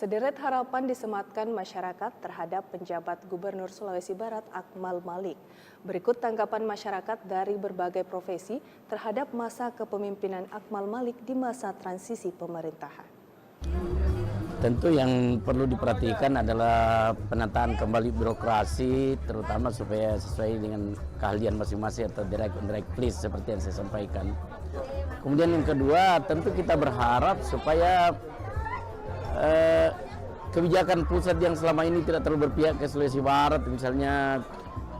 Sederet harapan disematkan masyarakat terhadap penjabat Gubernur Sulawesi Barat Akmal Malik. Berikut tanggapan masyarakat dari berbagai profesi terhadap masa kepemimpinan Akmal Malik di masa transisi pemerintahan. Tentu yang perlu diperhatikan adalah penataan kembali birokrasi, terutama supaya sesuai dengan keahlian masing-masing atau direct list seperti yang saya sampaikan. Kemudian yang kedua, tentu kita berharap supaya kebijakan pusat yang selama ini tidak terlalu berpihak ke Sulawesi Barat, misalnya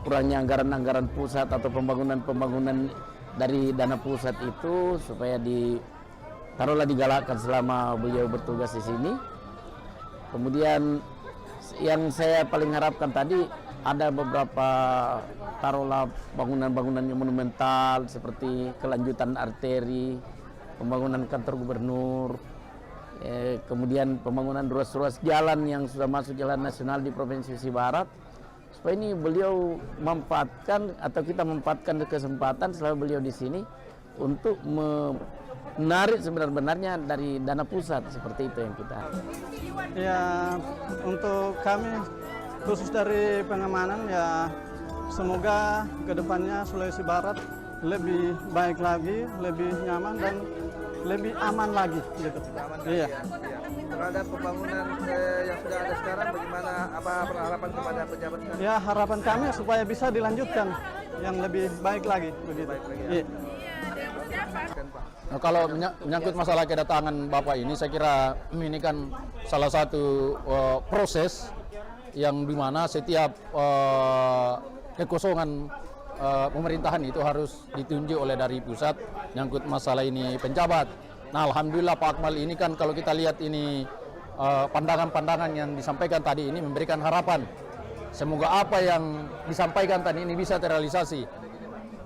kurangnya anggaran-anggaran pusat atau pembangunan dari dana pusat itu supaya taruhlah digalakkan selama beliau bertugas di sini. Kemudian yang saya paling harapkan tadi ada beberapa taruhlah bangunan-bangunan yang monumental seperti kelanjutan arteri, pembangunan kantor gubernur, kemudian pembangunan ruas-ruas jalan yang sudah masuk jalan nasional di Provinsi Sulawesi Barat, supaya ini beliau memanfaatkan atau kita memanfaatkan kesempatan selama beliau di sini untuk menarik sebenarnya dari dana pusat, seperti itu yang kita. Ya, untuk kami khusus dari pengamanan ya, semoga kedepannya Sulawesi Barat lebih baik lagi, lebih nyaman dan lebih aman lagi gitu. Iya. Terhadap pembangunan yang sudah ada sekarang, bagaimana apa harapan kepada pejabat sekarang? Ya, harapan kami supaya bisa dilanjutkan yang lebih baik lagi begitu. Baik lagi, ya. Iya. Nah, kalau menyangkut masalah kedatangan Bapak ini, saya kira ini kan salah satu proses yang dimana setiap kekosongan pemerintahan itu harus ditunjuk oleh dari pusat nyangkut masalah ini penjabat. Nah, alhamdulillah Pak Akmal ini kan kalau kita lihat ini pandangan-pandangan yang disampaikan tadi ini memberikan harapan. Semoga apa yang disampaikan tadi ini bisa terrealisasi.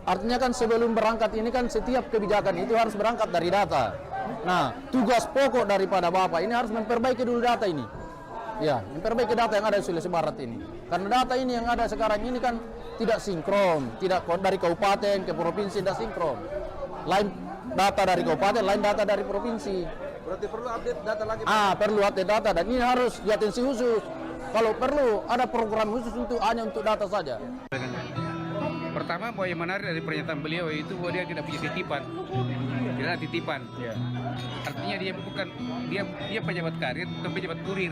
Artinya kan sebelum berangkat ini kan setiap kebijakan itu harus berangkat dari data. Nah, tugas pokok daripada Bapak ini harus memperbaiki dulu data ini. Ya, memperbaiki data yang ada di Sulawesi Barat ini. Karena data ini yang ada sekarang ini kan tidak sinkron, tidak dari kabupaten ke provinsi tidak sinkron. Lain data dari kabupaten, lain data dari provinsi. Berarti perlu update data lagi? Perlu update data dan ini harus diatensi khusus. Kalau perlu ada program khusus hanya untuk data saja. Pertama, bahwa yang menarik dari pernyataan beliau itu bahwa dia tidak punya titipan, tidak ada titipan. Artinya dia pejabat karir atau pejabat kurir.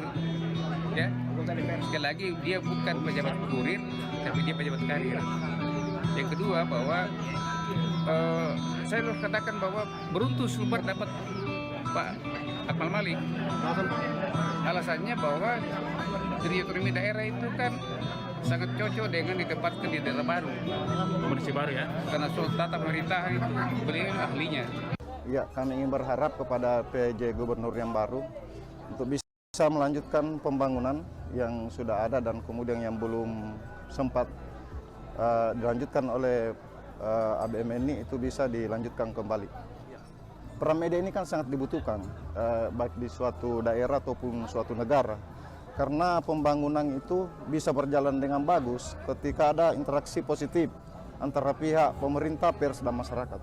Ya, sekali lagi dia bukan pejabat kurir, tapi dia pejabat karir. Yang kedua bahwa saya harus katakan bahwa beruntung Sulbar dapat Pak Akmal Malik. Alasannya bahwa dari otonomi daerah itu kan sangat cocok dengan ditempatkan di daerah baru, kondisi baru ya. Karena soal tata pemerintahan itu beliau ahlinya. Ya, kami ingin berharap kepada PJ Gubernur yang baru untuk bisa melanjutkan pembangunan yang sudah ada dan kemudian yang belum sempat dilanjutkan oleh ABMNI itu bisa dilanjutkan kembali. Peran media ini kan sangat dibutuhkan baik di suatu daerah ataupun suatu negara. Karena pembangunan itu bisa berjalan dengan bagus ketika ada interaksi positif antara pihak pemerintah, pers, dan masyarakat.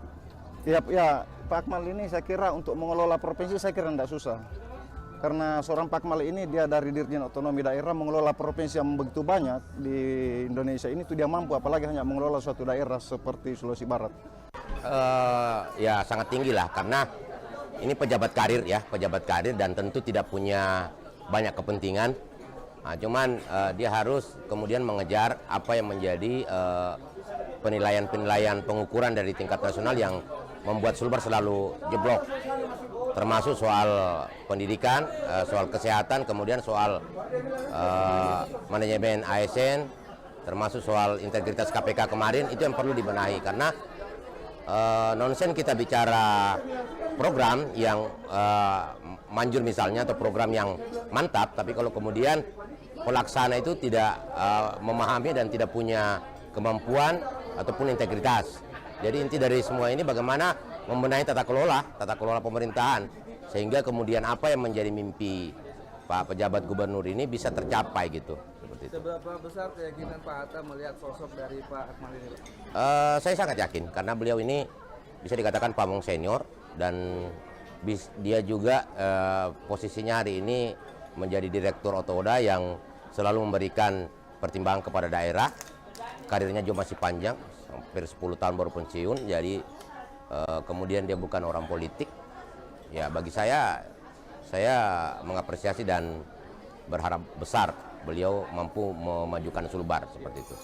Ya, Pak Akmal ini saya kira untuk mengelola provinsi saya kira tidak susah. Karena seorang Pak Akmal ini dia dari Dirjen Otonomi Daerah mengelola provinsi yang begitu banyak di Indonesia ini, itu dia mampu, apalagi hanya mengelola suatu daerah seperti Sulawesi Barat. Ya sangat tinggi lah, karena ini pejabat karir ya, pejabat karir dan tentu tidak punya banyak kepentingan. Nah, cuman dia harus kemudian mengejar apa yang menjadi penilaian-penilaian pengukuran dari tingkat nasional yang membuat Sulbar selalu jeblok, termasuk soal pendidikan, soal kesehatan, kemudian soal manajemen ASN, termasuk soal integritas KPK kemarin. Itu yang perlu dibenahi, karena nonsen kita bicara program yang manjur misalnya atau program yang mantap, tapi kalau kemudian pelaksana itu tidak memahami dan tidak punya kemampuan ataupun integritas. Jadi inti dari semua ini bagaimana membenahi tata kelola pemerintahan, sehingga kemudian apa yang menjadi mimpi Pak pejabat gubernur ini bisa tercapai gitu. Seperti itu. Seberapa besar keyakinan Pak Hatta melihat sosok dari Pak Akmal ini? Saya sangat yakin karena beliau ini bisa dikatakan pamong senior dan dia juga posisinya hari ini menjadi direktur Otoda yang selalu memberikan pertimbangan kepada daerah. Karirnya juga masih panjang, hampir 10 tahun baru pensiun, jadi kemudian dia bukan orang politik. Ya bagi saya mengapresiasi dan berharap besar beliau mampu memajukan Sulbar seperti itu.